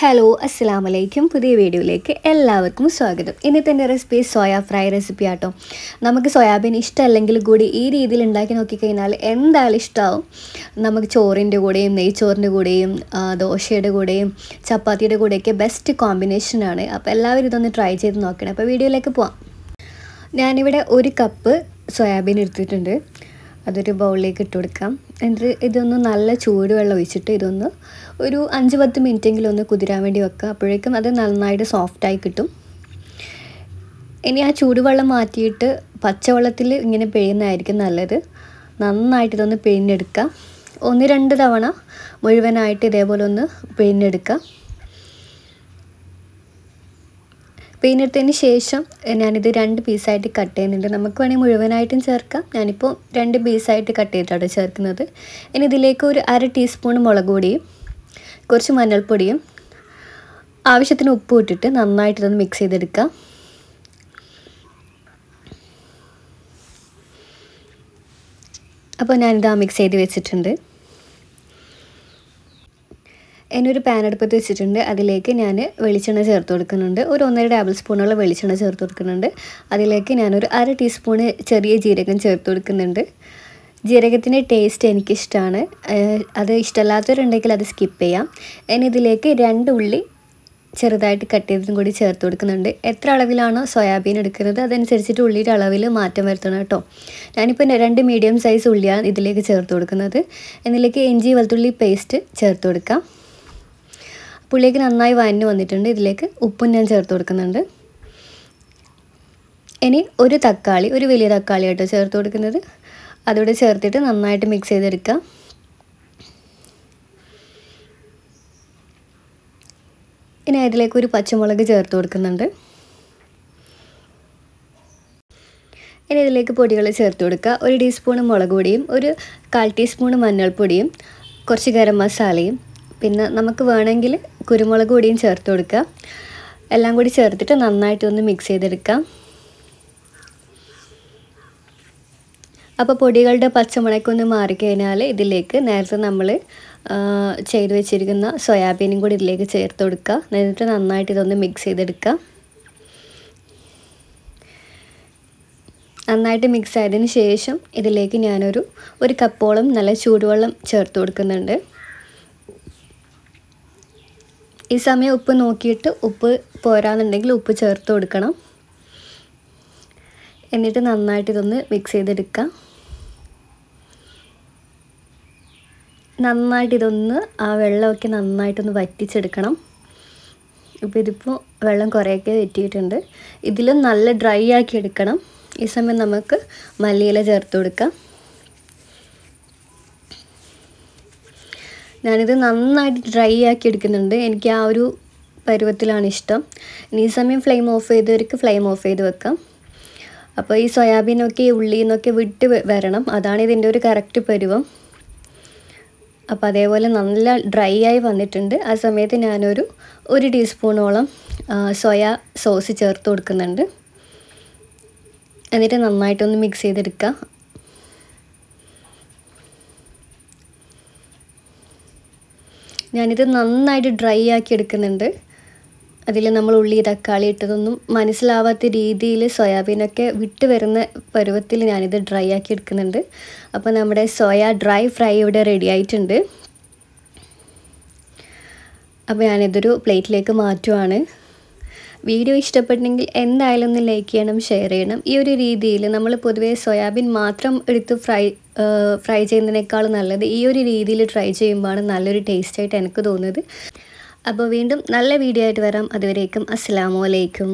Hello അസ്സലാമു അലൈക്കും പുതിയ വീഡിയോയിലേക്ക് എല്ലാവർക്കും സ്വാഗതം. ഇന്നത്തെ എൻ്റെ റെസിപ്പി സോയാ ഫ്രൈ റെസിപ്പി ആട്ടോ. നമുക്ക് സോയാബീൻ ഇഷ്ടമല്ലെങ്കിൽ കൂടി ഈ രീതിയിൽ ഉണ്ടാക്കി നോക്കിക്കഴിഞ്ഞാൽ എന്തായാലും ഇഷ്ടമാവും. നമുക്ക് ചോറിൻ്റെ കൂടെയും നെയ്ച്ചോറിൻ്റെ കൂടെയും ദോശയുടെ കൂടെയും ചപ്പാത്തിയുടെ കൂടെയൊക്കെ ബെസ്റ്റ് കോമ്പിനേഷനാണ്. അപ്പോൾ എല്ലാവരും ഇതൊന്ന് ട്രൈ ചെയ്ത് നോക്കണം. അപ്പോൾ വീഡിയോയിലേക്ക് പോവാം. ഞാനിവിടെ 1 കപ്പ് സോയാബീൻ എടുത്തിട്ടുണ്ട്. അതൊരു ബൗളിലേക്ക് ഇട്ട് കൊടുക്കാം. എന്നിട്ട് ഇതൊന്ന് നല്ല ചൂടുവെള്ളം ഒഴിച്ചിട്ട് ഇതൊന്ന് ഒരു 5-10 മിനിറ്റെങ്കിലും ഒന്ന് കുതിരാൻ വേണ്ടി വെക്കുക. അപ്പോഴേക്കും അത് നന്നായിട്ട് സോഫ്റ്റായി കിട്ടും. ഇനി ആ ചൂടുവെള്ളം മാറ്റിയിട്ട് പച്ചവെള്ളത്തിൽ ഇങ്ങനെ പിഴിയുന്നതായിരിക്കും നല്ലത്. നന്നായിട്ട് ഇതൊന്ന് പിഴിഞ്ഞെടുക്കുക. 1-2 തവണ മുഴുവനായിട്ട് ഇതേപോലെ ഒന്ന് പിഴിഞ്ഞെടുക്കുക. പിഴിഞ്ഞെടുത്തതിന് ശേഷം ഞാനിത് 2 പീസായിട്ട് കട്ട് ചെയ്യുന്നുണ്ട്. നമുക്ക് വേണമെങ്കിൽ മുഴുവനായിട്ടും ചേർക്കാം. ഞാനിപ്പോൾ 2 പീസായിട്ട് കട്ട് ചെയ്തിട്ടാണ് ചേർക്കുന്നത്. ഇനി ഇതിലേക്ക് ഒരു 1/2 ടീസ്പൂൺ മുളക് പൊടിയും കുറച്ച് മഞ്ഞൾപ്പൊടിയും ആവശ്യത്തിന് ഉപ്പും ഇട്ടിട്ട് നന്നായിട്ട് ഇതൊന്ന് മിക്സ് ചെയ്തെടുക്കാം. അപ്പോൾ ഞാനിത് മിക്സ് ചെയ്ത് വെച്ചിട്ടുണ്ട്. ഇനിയൊരു പാൻ അടുപ്പത്ത് വെച്ചിട്ടുണ്ട്. അതിലേക്ക് ഞാൻ വെളിച്ചെണ്ണ ചേർത്ത് കൊടുക്കുന്നുണ്ട്. ഒരു 1.5 ടേബിൾ സ്പൂണുള്ള വെളിച്ചെണ്ണ ചേർത്ത് കൊടുക്കുന്നുണ്ട്. അതിലേക്ക് ഞാനൊരു 1/2 ടീസ്പൂണ് ചെറിയ ജീരകം ചേർത്ത് കൊടുക്കുന്നുണ്ട്. ജീരകത്തിൻ്റെ ടേസ്റ്റ് എനിക്കിഷ്ടമാണ്. അത് ഇഷ്ടമല്ലാത്തവരുണ്ടെങ്കിൽ അത് സ്കിപ്പ് ചെയ്യാം. ഇനി ഇതിലേക്ക് 2 ഉള്ളി ചെറുതായിട്ട് കട്ട് ചെയ്തതും കൂടി ചേർത്ത് കൊടുക്കുന്നുണ്ട്. എത്ര അളവിലാണോ സോയാബീൻ എടുക്കുന്നത് അതനുസരിച്ചിട്ട് ഉള്ളിയുടെ അളവിൽ മാറ്റം വരുത്തണം കേട്ടോ. ഞാനിപ്പോൾ 2 മീഡിയം സൈസ് ഉള്ളിയാണ് ഇതിലേക്ക് ചേർത്ത് കൊടുക്കുന്നത്. ഇതിലേക്ക് ഇഞ്ചി വെളുത്തുള്ളി പേസ്റ്റ് ചേർത്ത് കൊടുക്കാം. പുളിയൊക്കെ നന്നായി വഴഞ്ഞു വന്നിട്ടുണ്ട്. ഇതിലേക്ക് ഉപ്പും ഞാൻ ചേർത്ത് കൊടുക്കുന്നുണ്ട്. ഇനി ഒരു തക്കാളി, ഒരു വലിയ തക്കാളി ആട്ടോ ചേർത്ത് കൊടുക്കുന്നത്. അതോടെ ചേർത്തിട്ട് നന്നായിട്ട് മിക്സ് ചെയ്തെടുക്കുക. ഇനി അതിലേക്ക് ഒരു പച്ചമുളക് ചേർത്ത് കൊടുക്കുന്നുണ്ട്. ഇനി ഇതിലേക്ക് പൊടികൾ ചേർത്ത് കൊടുക്കുക. 1 ടീസ്പൂൺ മുളക് പൊടിയും ഒരു 1/4 ടീസ്പൂൺ മഞ്ഞൾപ്പൊടിയും കുറച്ച് ഗരം മസാലയും പിന്നെ നമുക്ക് വേണമെങ്കിൽ കുരുമുളക് പൊടിയും ചേർത്ത് കൊടുക്കുക. എല്ലാം കൂടി ചേർത്തിട്ട് നന്നായിട്ടൊന്ന് മിക്സ് ചെയ്തെടുക്കാം. അപ്പോൾ പൊടികളുടെ പച്ചമുളകൊന്ന് മാറിക്കഴിഞ്ഞാൽ ഇതിലേക്ക് നേരത്തെ നമ്മൾ ചെയ്ത് വെച്ചിരിക്കുന്ന സോയാബീനും കൂടി ഇതിലേക്ക് ചേർത്ത് കൊടുക്കുക. എന്നിട്ട് നന്നായിട്ട് ഇതൊന്ന് മിക്സ് ചെയ്തെടുക്കുക. നന്നായിട്ട് മിക്സ് ആയതിന് ശേഷം ഇതിലേക്ക് ഞാനൊരു 1 കപ്പോളം നല്ല ചൂടുവെള്ളം ചേർത്ത് കൊടുക്കുന്നുണ്ട്. ഈ സമയം ഉപ്പ് നോക്കിയിട്ട് ഉപ്പ് പോരാന്നുണ്ടെങ്കിൽ ഉപ്പ് ചേർത്ത് കൊടുക്കണം. എന്നിട്ട് നന്നായിട്ട് ഇതൊന്ന് മിക്സ് ചെയ്തെടുക്കുക. നന്നായിട്ട് ഇതൊന്ന് ആ വെള്ളമൊക്കെ നന്നായിട്ടൊന്ന് വറ്റിച്ചെടുക്കണം. ഇപ്പോൾ ഇതിപ്പോൾ വെള്ളം കുറേയൊക്കെ വറ്റിയിട്ടുണ്ട്. ഇതിലും നല്ല ഡ്രൈ ആക്കി എടുക്കണം. ഈ സമയം നമുക്ക് മല്ലിയില ചേർത്ത് കൊടുക്കാം. ഞാനിത് നന്നായിട്ട് ഡ്രൈ ആക്കി എടുക്കുന്നുണ്ട്. എനിക്ക് ആ ഒരു പരുവത്തിലാണ് ഇഷ്ടം. ഇനി ഈ സമയം ഫ്ലെയിം ഓഫ് ചെയ്തവർക്ക് ഫ്ലെയിം ഓഫ് ചെയ്ത് വെക്കാം. അപ്പോൾ ഈ സോയാബീനൊക്കെ ഈ ഉള്ളിയിൽ നിന്നൊക്കെ വിട്ട് വരണം. അതാണ് ഇതിൻ്റെ ഒരു കറക്റ്റ് പരുവം. അപ്പോൾ അതേപോലെ നല്ല ഡ്രൈ ആയി വന്നിട്ടുണ്ട്. ആ സമയത്ത് ഞാനൊരു 1 ടീസ്പൂണോളം സോയാ സോസ് ചേർത്ത് കൊടുക്കുന്നുണ്ട്. എന്നിട്ട് നന്നായിട്ടൊന്ന് മിക്സ് ചെയ്തെടുക്കുക. ഞാനിത് നന്നായിട്ട് ഡ്രൈ ആക്കി എടുക്കുന്നുണ്ട്. അതിൽ നമ്മൾ ഉള്ളി തക്കാളി ഇട്ടതൊന്നും മനസ്സിലാവാത്ത രീതിയിൽ സോയാബീനൊക്കെ വിട്ട് വരുന്ന പരുവത്തിൽ ഞാനിത് ഡ്രൈ ആക്കി എടുക്കുന്നുണ്ട്. അപ്പോൾ നമ്മുടെ സോയ ഡ്രൈ ഫ്രൈ ഇവിടെ റെഡി ആയിട്ടുണ്ട്. അപ്പോൾ ഞാനിതൊരു പ്ലേറ്റിലേക്ക് മാറ്റുവാണ്. വീഡിയോ ഇഷ്ടപ്പെട്ടെങ്കിൽ എന്തായാലും ഒന്ന് ലൈക്ക് ചെയ്യണം, ഷെയർ ചെയ്യണം. ഈ ഒരു രീതിയിൽ നമ്മൾ പൊതുവേ സോയാബീൻ മാത്രം എടുത്ത് ഫ്രൈ ചെയ്യുന്നതിനേക്കാൾ നല്ലത് ഈ ഒരു രീതിയിൽ ട്രൈ ചെയ്യുമ്പോഴാണ് നല്ലൊരു ടേസ്റ്റായിട്ട് എനിക്ക് തോന്നുന്നത്. അപ്പോൾ വീണ്ടും നല്ല വീഡിയോ ആയിട്ട് വരാം. അതുവരേക്കും അസ്സലാമു അലൈക്കും.